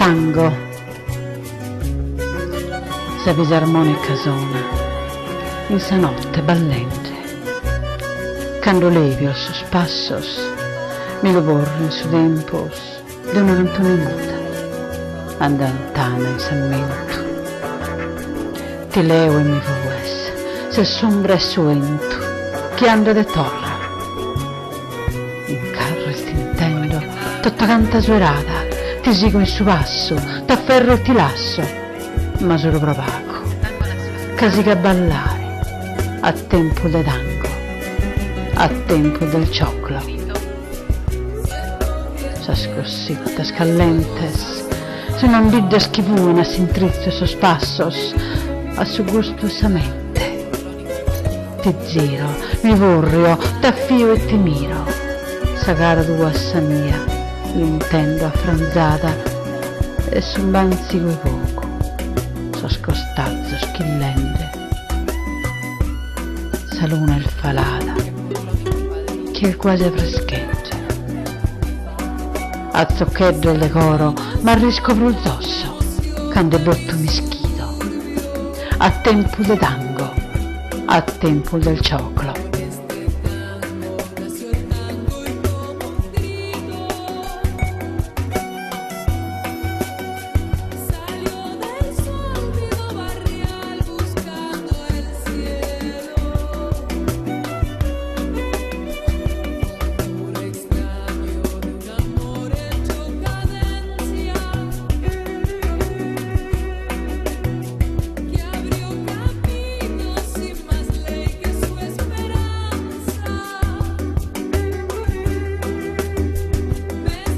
tango, sa fisarmonica sona, in sa notte ballente, cando levi os sus passos, mi lo borro in su tempos de una canzone muta, andantana in sammento. Ti leo e mi vues, se sombra e suento, che ando de torra. In carro e stintendo, tutta canta suerata, ti sigo in su passo, t'afferro e ti lasso, ma solo provaco, casi che a ballare, a tempo de tango, a tempo del cioclo. Sas cositas calientes, se non vides que buenas sin tristes esos pasos, a su gustosamente. Ti giro, mi vorrio, t'affio e ti miro, sa cara tua sa mia, l'intendo affranzata, e su banzigo e poco, sos costazzo schillente, sa luna il falata, che è quasi frescheggia. A zoccheddo e decoro, ma riscopro il dosso, quando botto mi schido, a tempo de tango, a tempo del cioclo.